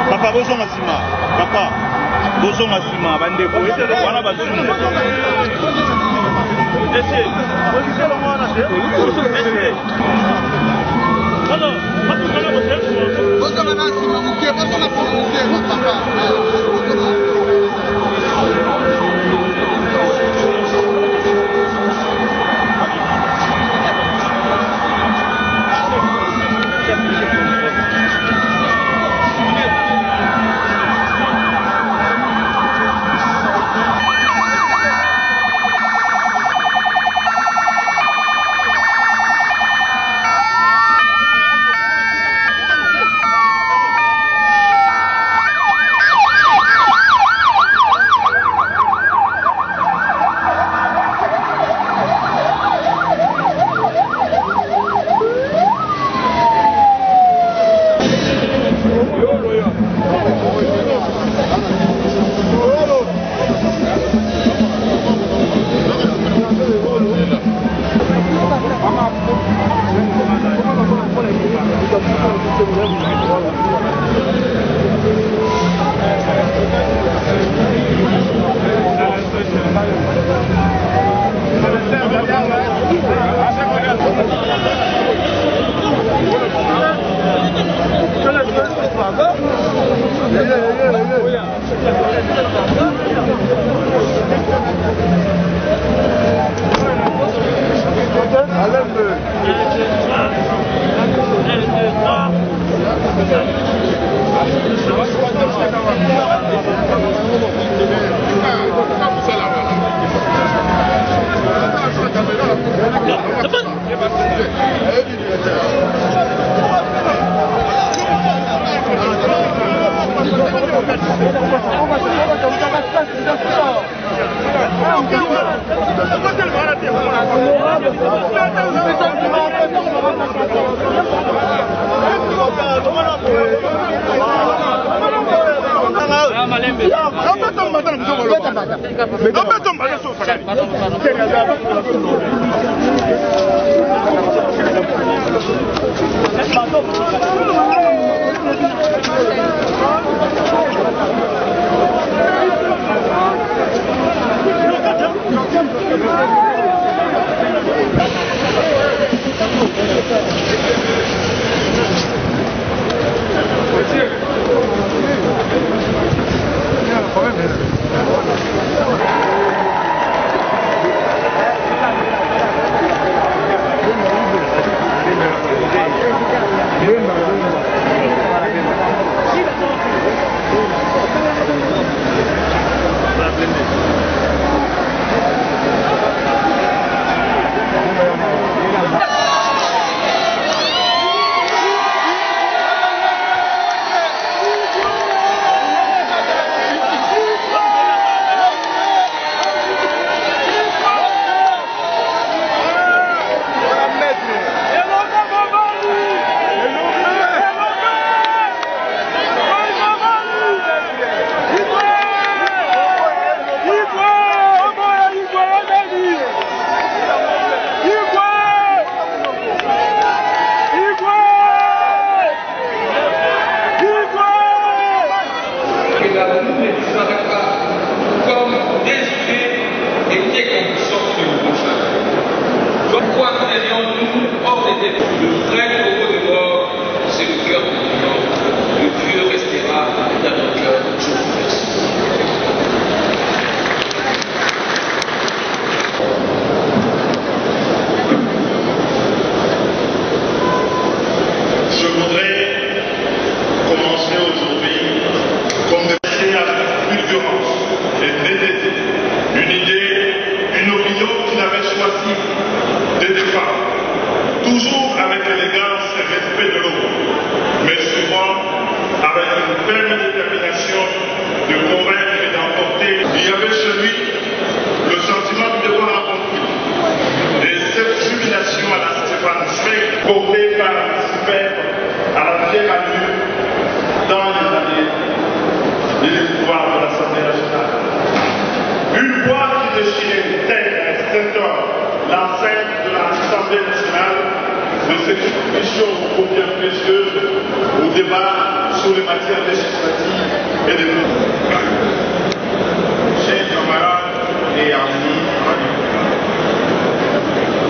Papa, bonjour Massima. Papa, bonjour Massima. Bandeko, wana basuna. Essaye. cette discussion combien précieuse au débat sur les matières législatives et de chers camarades et amis,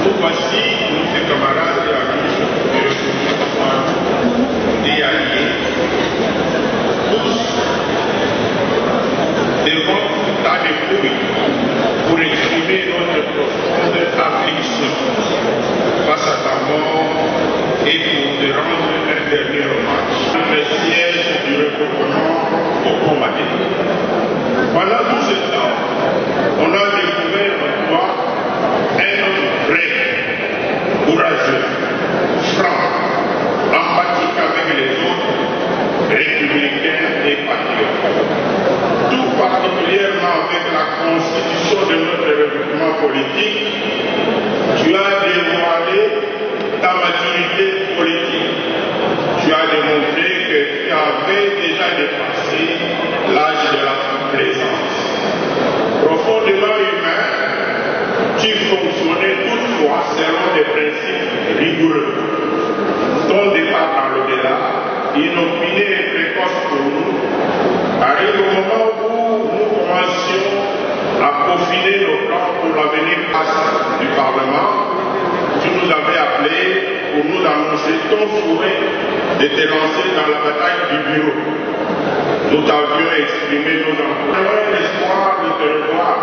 nous voici, nous ces camarades et amis, et alliés, tous devant tout tas de bruit pour exprimer notre profonde affliction face à ta mort et pour te rendre un dernier hommage. Le siège du regroupement au combattant. Pendant tout ce temps, on a découvert en toi un homme vrai, courageux, franc, empathique avec les autres, républicain et patriote. Tout particulièrement avec la constitution de notre regroupement politique, tu as dévoilé ta maturité politique. Tu as démontré que tu avais déjà dépassé l'âge de la complaisance. Profondément humain, tu fonctionnais toutefois selon des principes rigoureux. Ton départ dans l'au-delà, inopiné et précoce pour nous, arrive au moment où nous commencions à peaufiner nos plans pour l'avenir du Parlement. Tu nous avais appelés pour nous annoncer ton souhait de te lancer dans la bataille du bureau. Nous t'avions exprimé nos emplois et l'espoir de te revoir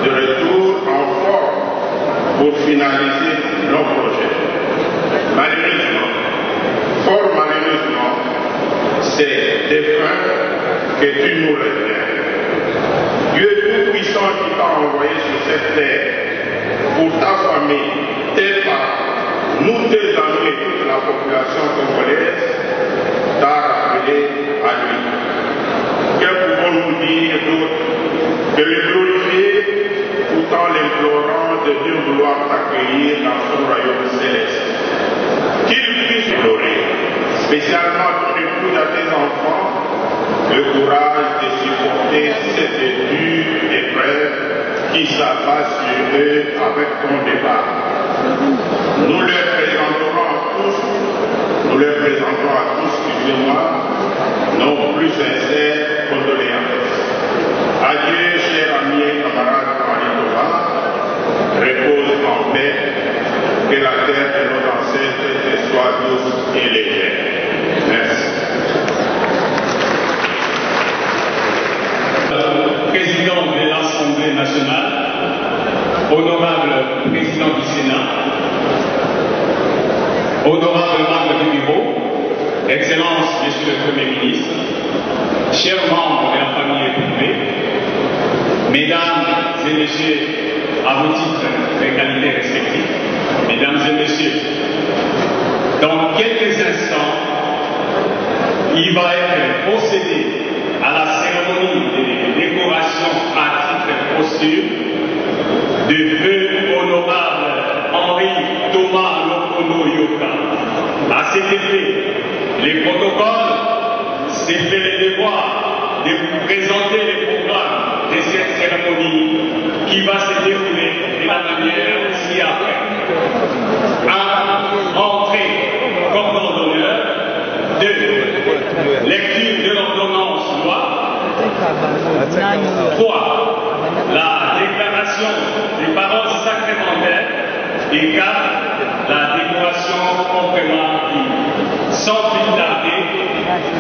de retour en forme pour finaliser nos projets. Malheureusement, fort malheureusement, c'est défunt que tu nous reviens. Dieu Tout-Puissant qui t'a envoyé sur cette terre pour ta famille, tes parents, nous tes amis et toute la population congolaise, t'a rappelé à lui. Que pouvons-nous dire d'autre que le glorifier tout en l'implorant de bien vouloir t'accueillir dans son royaume céleste? Qu'il puisse glorer, spécialement à ton épouse, à tes enfants, le courage de supporter cette dure épreuve qui s'abat sur eux avec ton départ. Nous leur présenterons à tous, excusez-moi, nos plus sincères condoléances. Adieu, chers amis et camarades Manitoba, repose en paix, que la terre de nos ancêtres te soit douce et légère. Merci. Président de l'Assemblée nationale, honorable président du Sénat, honorable membre du bureau, Excellence, Monsieur le Premier ministre, chers membres de la famille privée, Mesdames et Messieurs, à vos titres et qualités respectifs, Mesdames et Messieurs, dans quelques instants, il va être procédé à la cérémonie de décoration à titre posthume de feu honorable Henri Thomas Lokono Yoka. À cet effet, les protocoles s'est fait le devoir de vous présenter le programme de cette cérémonie qui va se dérouler de la manière ci-après. 1. Entrée cordon d'honneur. 2. Lecture de l'ordonnance loi. 3. La déclaration des paroles sacramentelles. Et 4. La décoration complémentaire. Sans plus tarder,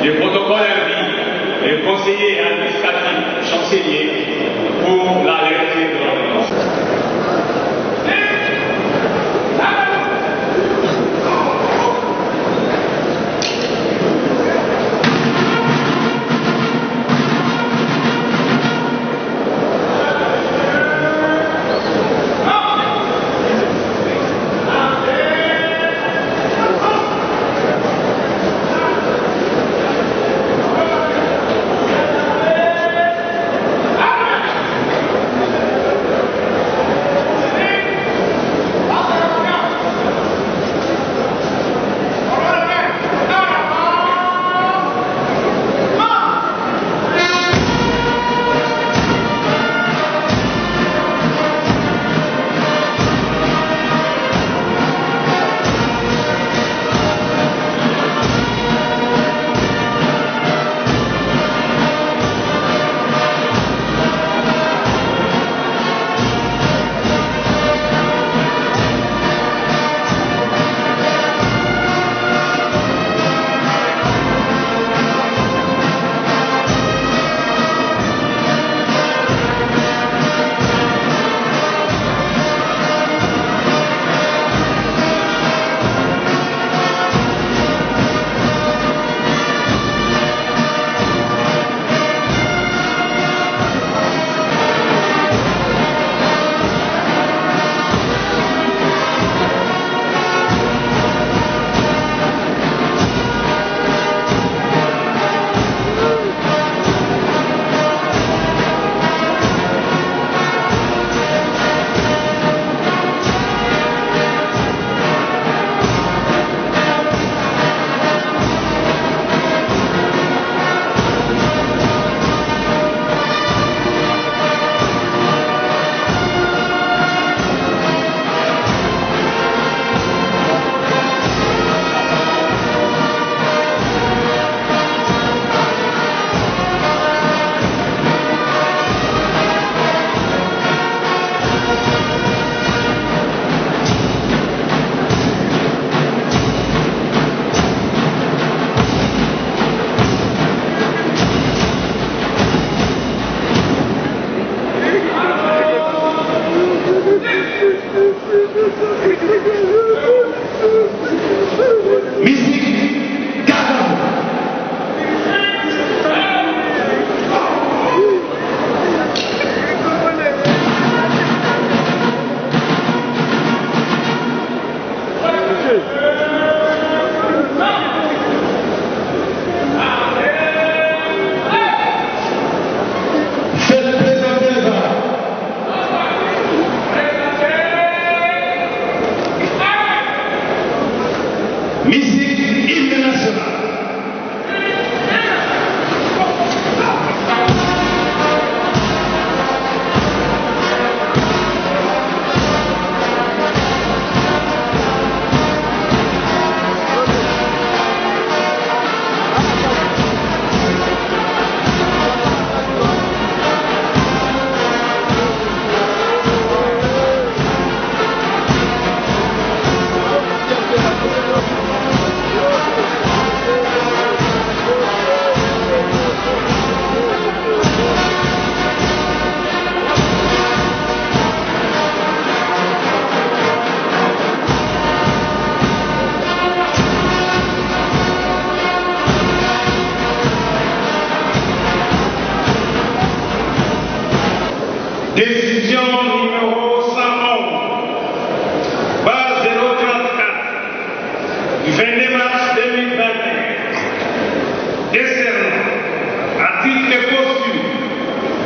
le protocole invite le conseiller administratif chancelier pour la lecture de l'ordonnance.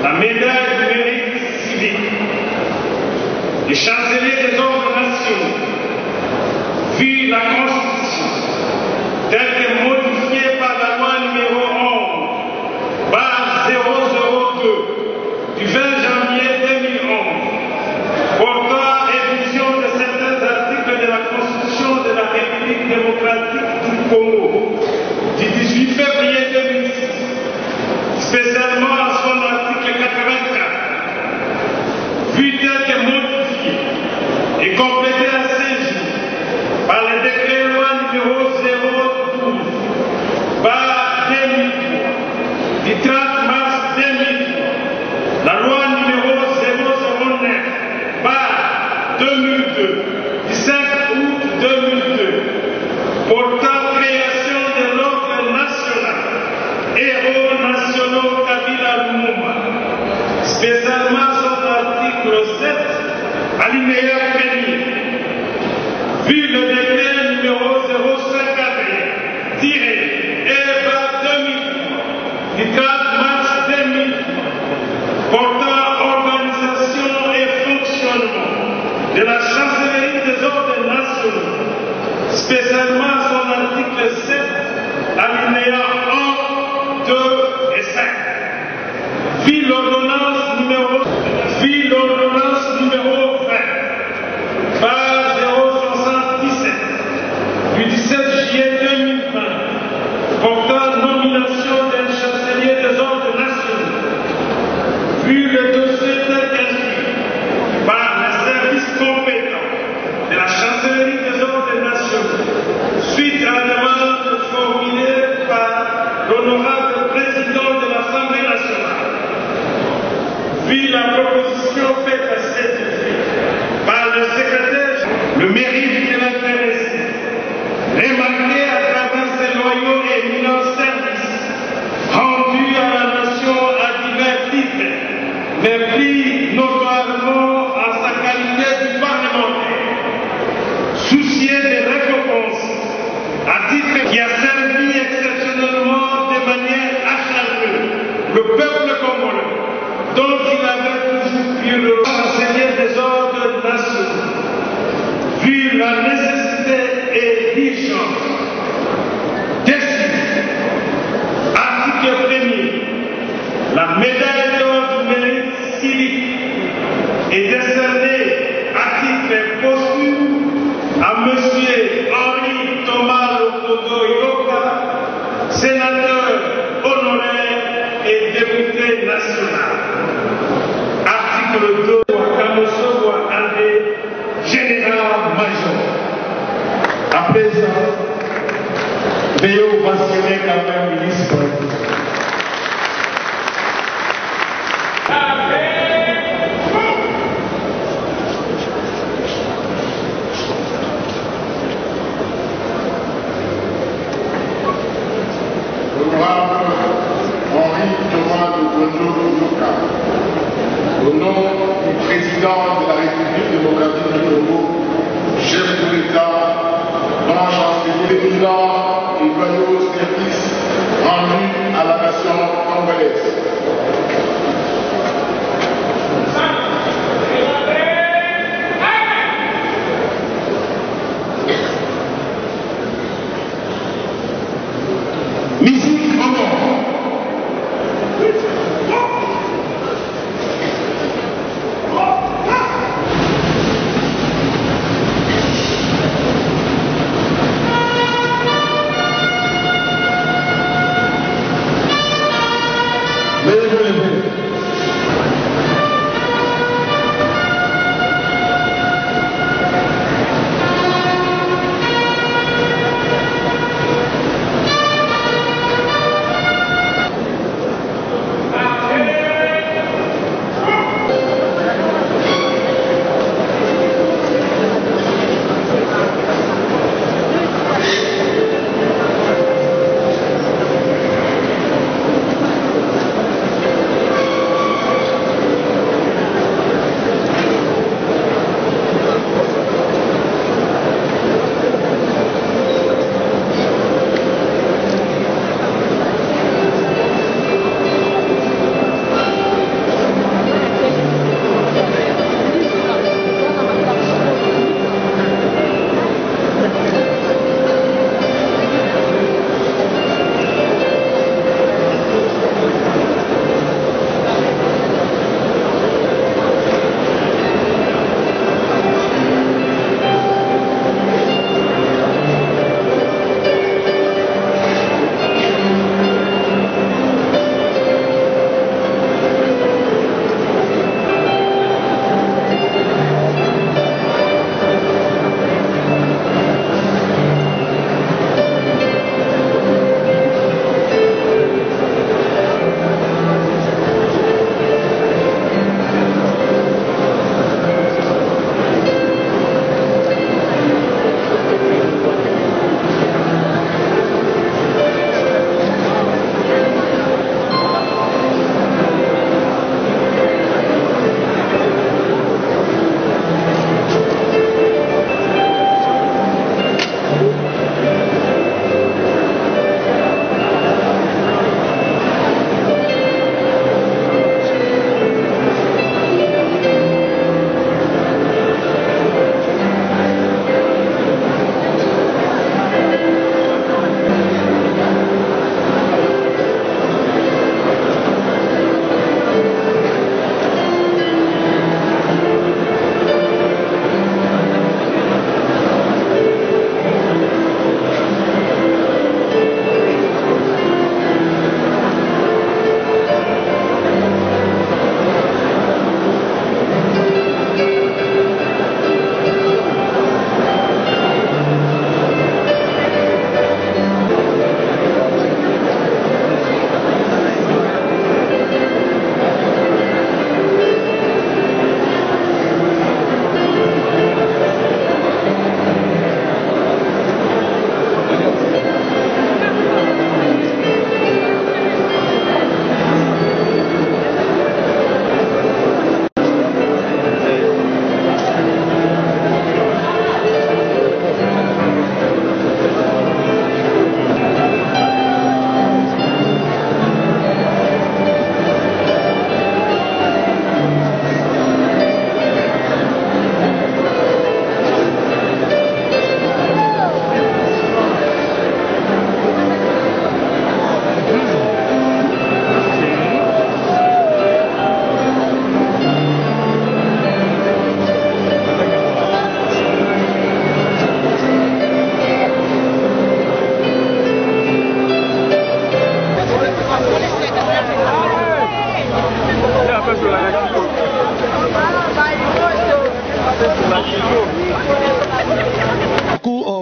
la médaille du mérite civique, le chancelier des ordres nationaux, vu la Constitution telle que modifiée par la loi numéro 11/002 du 20 janvier 2011 portant révision de certains articles de la Constitution de la République démocratique du Congo du 18 février 2006, spécialement à son article 84, vu tel que modifié et complété à 16 jours par le décret loi numéro 012/2003 du 30 mars 2003, la loi numéro 009/2002 du 5 août 2002 portant création de l'ordre national Héros nationaux Kabila Lumumba, spécialement son article 7, alinéa 1er, vu le décret numéro 051-EVA-2003 du 4 mars 2003 portant organisation et fonctionnement de la chancellerie des ordres nationaux, spécialement son article 7, alinéa 1, 2 et 5. Vu l'ordonnance numéro 20/077 du 17 juillet 2020 portant nomination d'un chancelier des ordres nationaux, vu le dossier tel qu'instruit par les services compétents de la chancellerie des ordres nationaux, suite à la demande formulée par l'honorable président de l'Assemblée nationale, vu la proposition faite à cette fin par le secrétaire, le mérite de l'intéressé, remarqué à travers ses loyaux et éminents services rendus à la nation à divers titres, mais plus notoirement en sa qualité de parlementaire, soucieux des récompenses, à titre qui a servi exceptionnellement de manière acharnée le peuple congolais, dont il avait toujours pu le chancelier des ordres nationaux, vu la nécessité et l'urgence. Article 1er, la médaille d'or du mérite civique est décernée à titre posthume à M. Henri Thomas Lokodo Yoka, sénateur honoraire et député national. Article 2, Kamoso André, général-major. Après ça, veuillez mentionner quand même ministre. Henri Thomas Lokodo Yoka, au nom du président de la République démocratique du Congo, chef de l'État, grand chancelier, président et loyaux services rendus à la nation congolaise. Musique encore.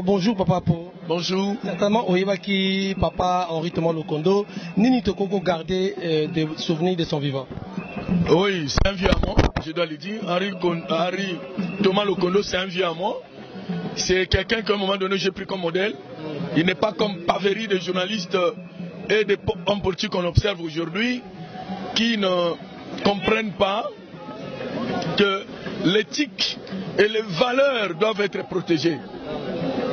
bonjour Papa Po. Bonjour. Certainement, Oyebaki, Papa Henri Thomas Lokondo, Nini Tokoko gardait des souvenirs de son vivant. Oui, c'est un vieux à moi, je dois le dire. Henri Thomas Lokondo, c'est un vieux à moi. C'est quelqu'un qu'à un moment donné j'ai pris comme modèle. Il n'est pas comme Paveri, des journalistes et des hommes politiques qu'on observe aujourd'hui, qui ne comprennent pas que l'éthique et les valeurs doivent être protégées.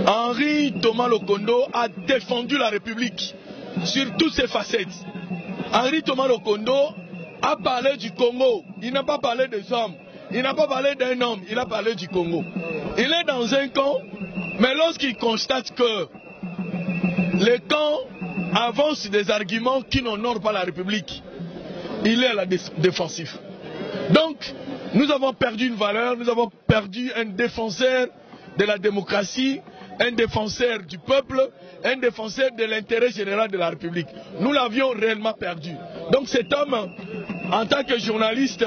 Henri Thomas Lokondo a défendu la République sur toutes ses facettes. Henri Thomas Lokondo a parlé du Congo. Il n'a pas parlé des hommes. Il n'a pas parlé d'un homme. Il a parlé du Congo. Il est dans un camp, mais lorsqu'il constate que les camps avancent des arguments qui n'honorent pas la République, il est à la défensive. Donc, nous avons perdu une valeur, nous avons perdu un défenseur de la démocratie, un défenseur du peuple, un défenseur de l'intérêt général de la République. Nous l'avions réellement perdu. Donc cet homme, en tant que journaliste,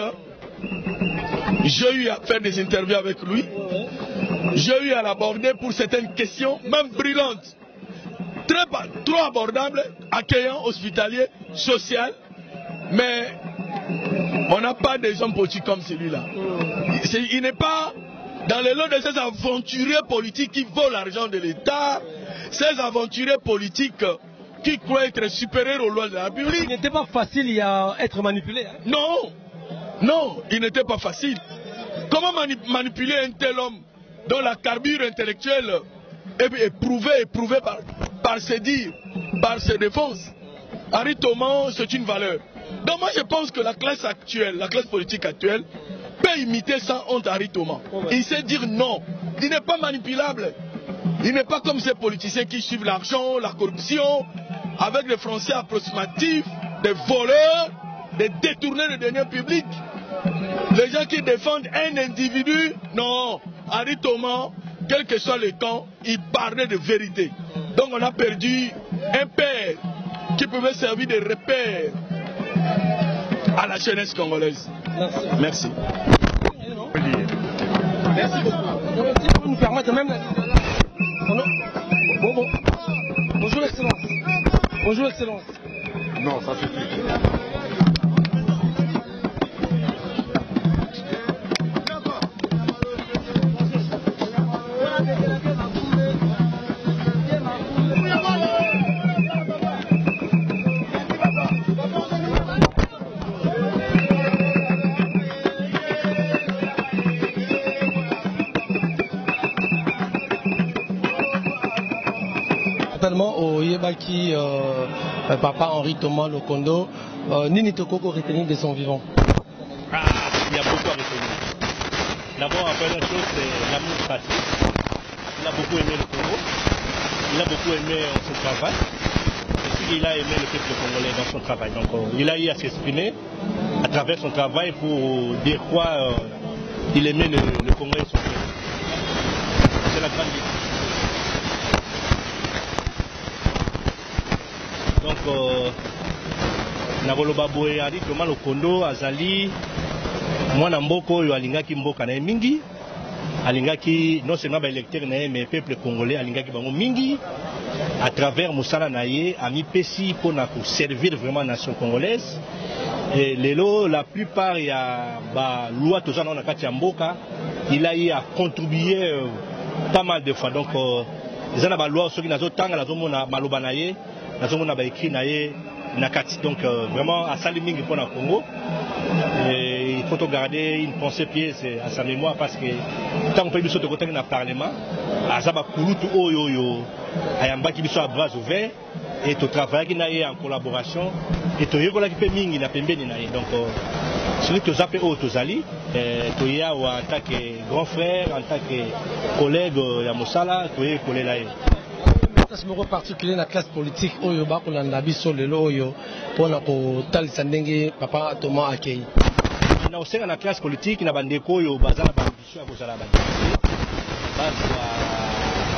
j'ai eu à faire des interviews avec lui, j'ai eu à l'aborder pour certaines questions, même brûlantes, trop abordables, accueillants, hospitaliers, social, mais on n'a pas des hommes politiques comme celui-là. Il n'est pas dans le lot de ces aventuriers politiques qui volent l'argent de l'État, ces aventuriers politiques qui croient être supérieurs aux lois de la République. Il n'était pas facile à être manipulé. Hein? Non, non, il n'était pas facile. Comment manipuler un tel homme dont la carburée intellectuelle est éprouvée par ses dires, par ses défenses? Henri Thomas, c'est une valeur. Donc moi je pense que la classe actuelle, la classe politique actuelle, peut imiter sans honte Henri Thomas. Il sait dire non. Il n'est pas manipulable. Il n'est pas comme ces politiciens qui suivent l'argent, la corruption, avec des Français approximatifs, des voleurs, des détournés de deniers publics. Les gens qui défendent un individu, non. Henri Thomas, quel que soit le camp, il parlait de vérité. Donc on a perdu un père qui pouvait servir de repère à la jeunesse congolaise. Merci. Merci beaucoup. Si vous nous permettez même... Bonjour Excellence. Bonjour Excellence. Non, ça suffit. Au Yebaki, Papa Henri Thomas Lokondo, Nini Tokoko retenir de son vivant? Il y a beaucoup à retenir. D'abord, la première chose, c'est l'amour patrie. Il a beaucoup aimé le Congo. Il a beaucoup aimé son travail. Et puis, il a aimé le peuple congolais dans son travail. Donc, il a eu à s'exprimer à travers son travail pour dire quoi il aimait le Congo et son peuple. C'est la grande idée. Donc, Nagoloba Boé Henri Thomas Lokondo azali mwana mboko oyo alingaki mboka na mingi, alingaki non seulement ba électeur na mais peuple congolais alingaki bango mingi à travers musala na ye ami pesi pour servir vraiment nation congolaise. Et lelo la plupart ya ba loi toza na kati ya mboka, il a eu à contribuer pas mal de fois. Donc ils ont ba loi soki nazo tanga nazo mona maloba na ye nazomona ba écrit na ye nakati. Donc vraiment à Salimingi pour le Congo. Et il faut garder une pensée pièce à sa mémoire parce que tant qu'on peut biso de côté dans le Parlement, azaba kulutu oyo ayamba ki biso à bras ouverts et tout travail qui n'a en collaboration et tout yokola ki pe mingi na pembeni na ye. Donc celui que zappe o tozali to ya en tant que grand frère, en tant que collègue ya Mosala, to ye kolela ye. En particulier la classe politique oyo ba kolanda biso lelo oyo pona ko talisa ndenge Papa Thomas akei. Na osenga na classe politique na bandeko oyo bazala ba ambition ya kozala ba.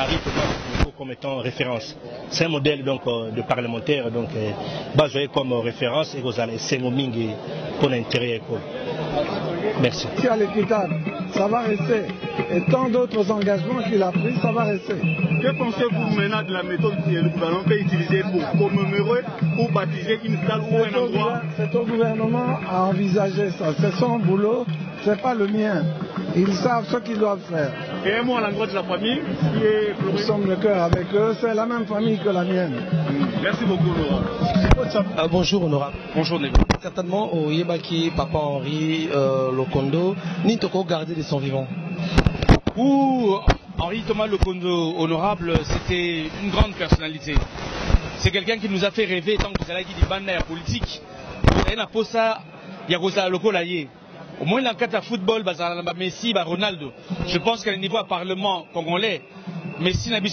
Henri Thomas comme étant référence. C'est un modèle donc de parlementaire donc basé comme référence et kozala sengo mingi pour l'intérêt. Merci. C'est à l'hôpital. ça va rester. Et tant d'autres engagements qu'il a pris, ça va rester. Que pensez-vous maintenant de la méthode que le gouvernement peut utiliser pour commémorer ou baptiser une salle ou un endroit? C'est au gouvernement à envisager ça. C'est son boulot, c'est pas le mien. Ils savent ce qu'ils doivent faire. Et un mot à l'endroit de la famille qui est Nous sommes le cœur avec eux, c'est la même famille que la mienne. Merci beaucoup, Laurent. Bonjour, honorable. Bonjour, Nego. Certainement, au Yebaki, Papa Henri Lokondo, ni Toko gardé de son vivant. Ou Henri Thomas Lokondo, honorable, c'était une grande personnalité. C'est quelqu'un qui nous a fait rêver tant que vous allez dire des bandes politique. Vous avez pour ça, il y a Rosa Lokolaye. Au moins, dans le cadre de football, Messi, Ronaldo. Je pense qu'à un niveau à Parlement congolais, Messi n'a pas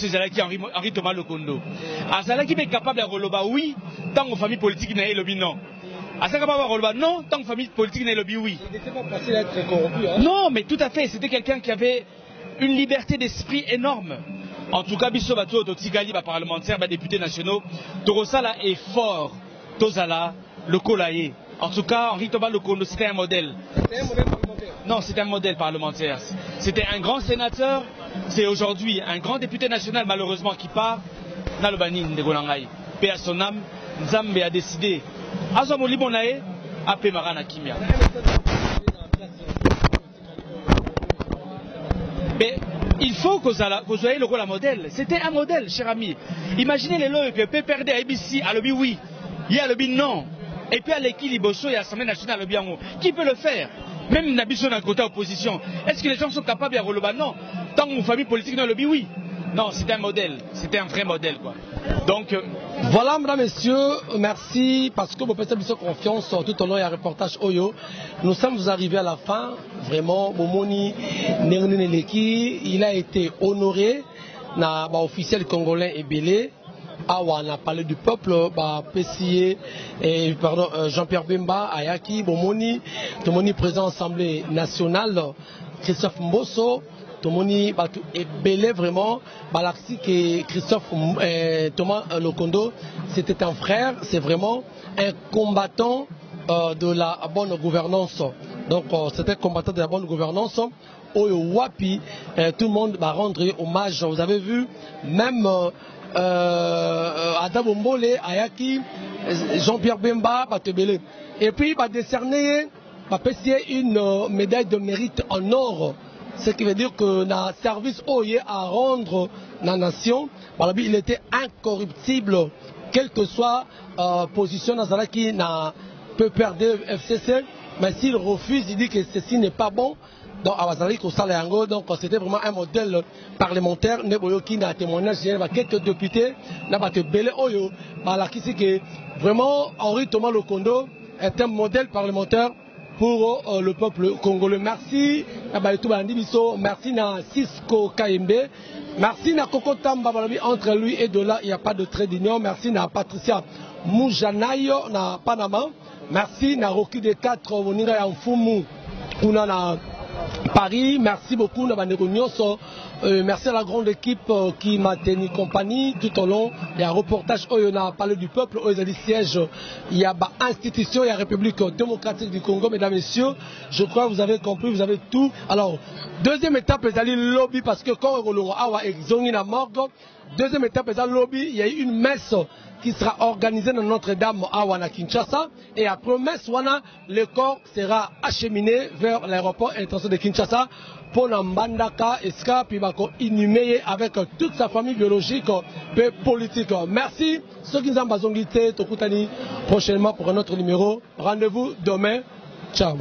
Henri Thomas Lokondo. Azalaki est capable de relever oui, tant que famille politique n'a pas non. Azalaki capable de relever non, tant que famille politique n'a pas oui. Il n'était pas facile à être corrompu. Hein? Non, mais tout à fait. C'était quelqu'un qui avait une liberté d'esprit énorme. En tout cas, Bisso Bato, Totigali, parlementaire, député nationaux, Torosala est fort. Tozala, le Kolaye. En tout cas, Henri Thomas Lokondo, c'était un modèle. C'était un modèle parlementaire. Non, c'était un modèle parlementaire. C'était un grand sénateur. C'est aujourd'hui un grand député national, malheureusement, qui part. Nalobani Ndegolangai. Paix à son âme. Nzambe a décidé. Azomoli Bonae, Ape Marana Kimia. Mais il faut que vous soyez le rôle à modèle. C'était un modèle, cher ami. Imaginez les lois que peut perdre à ABC, à l'obbi oui, il y a l'obbi non. Et puis à l'équilibre, il y a l'Assemblée nationale, l'obbi en haut. Qui peut le faire? Même Nabiso d'un côté opposition. Est-ce que les gens sont capables de relever? Non. Tant que mon famille politique dans l'obbi, oui. Non, c'était un modèle. C'était un vrai modèle, quoi. Donc. Voilà, mesdames, messieurs, merci parce que vous faites confiance tout au long du reportage Oyo. Nous sommes arrivés à la fin. Vraiment, Momoni Néroneleki, il a été honoré. Na officiel congolais et belé. On a parlé du peuple, Jean-Pierre Bemba, Ayaki, Momoni, Tomoni président de l'Assemblée nationale, Christophe Mbosso. Tomoni est belé vraiment. Balaxi que Christophe Thomas Lokondo, c'était un frère, c'est vraiment un combattant de la bonne gouvernance. Donc c'était un combattant de la bonne gouvernance. Oyo Wapi, tout le monde va rendre hommage. Vous avez vu, même Adam Mbole, Ayaki, Jean-Pierre Bemba, Batebele. Et puis, il va décerner une médaille de mérite en or. Ce qui veut dire que dans le service OIE à rendre la nation, il était incorruptible, quelle que soit position dans la qui peut perdre FCC. Mais s'il refuse, il dit que ceci n'est pas bon. Donc, donc c'était vraiment un modèle parlementaire. Qui a témoignage, quelques députés, vraiment Henri Thomas Lokondo est un modèle parlementaire pour le peuple congolais. Merci merci à Cisco Kaimbe, merci à Koko Tamba, entre lui et Dola il n'y a pas de trait d'union. Merci à Patricia Moujanayo na Panama, merci à Rocky de 4 Moninga Mfumu na Paris, merci beaucoup merci à la grande équipe qui m'a tenu compagnie tout au long. Il y a un reportage où on a parlé du peuple, où il y a des sièges, il y a institution, il y a République démocratique du Congo, mesdames et messieurs. Je crois que vous avez compris, vous avez tout. Alors, deuxième étape, c'est le lobby, parce que quand on a exonné la morgue, deuxième étape, c'est le lobby, il y a eu une messe qui sera organisée dans Notre-Dame à Kinshasa. Et après messe, le corps sera acheminé vers l'aéroport international de Kinshasa pour Mbandaka Eska, puis inhumé avec toute sa famille biologique et politique. Merci. Ceux qui nous ont prochainement pour un autre numéro. Rendez-vous demain. Ciao.